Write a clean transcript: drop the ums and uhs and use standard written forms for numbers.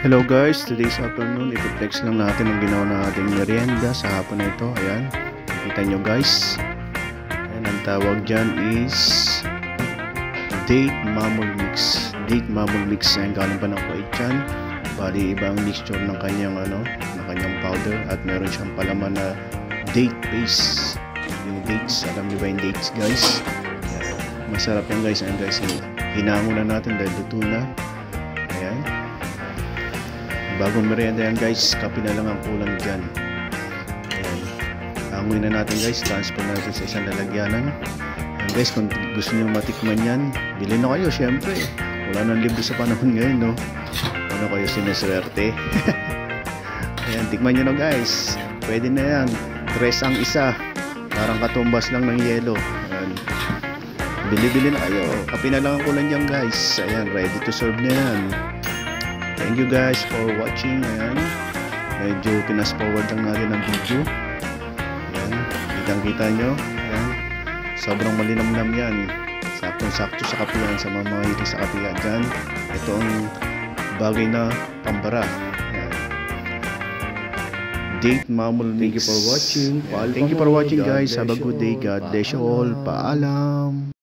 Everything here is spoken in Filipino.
Hello guys, today's afternoon, ipiplex lang natin ang ginawa ng ating merienda sa hapon na ito. Ayan, nakita nyo guys. Ayan, ang tawag dyan is date mamul mix. Date mamul mix, ayan, galing pa ng Kuwait yan. Bali, ibang mixture ng kanyang, ng kanyang powder. At meron siyang palaman na date paste. Yung dates, alam nyo ba yung dates guys? Ayan, masarap yan guys. Ayan guys, hinango na natin dahil luto na. Ayan. Bagong merienda yan guys, kape na lang ang kulang dyan. Ayan. Hanguin na natin guys, transfer natin sa isang lalagyanan. Ayan guys, kung gusto nyo matikman yan, bilhin na kayo syempre. Wala nang libre sa panahon ngayon, no? Ano kayo sinaswerte? Ayan, tikman nyo na guys. Pwede na yan. 3 ang isa. Parang katumbas lang ng yelo. Ayan. Bili-bili na kayo. Kape na lang ang kulang dyan guys. Ayan, ready to serve na yan. Thank you guys for watching. Ayan. Medyo pinas forward lang natin ang video. Ayan. Kitang-kita nyo. Ayan. Sobrang malinamnam yan. Saktong-sakto sa kapihan, sa mga mahilig sa kapihan dyan. Ito ang bagay na pambara. Ayan. Date mamul mix. Thank you for watching. Thank you for watching guys. Have a good day. God bless you all. Paalam.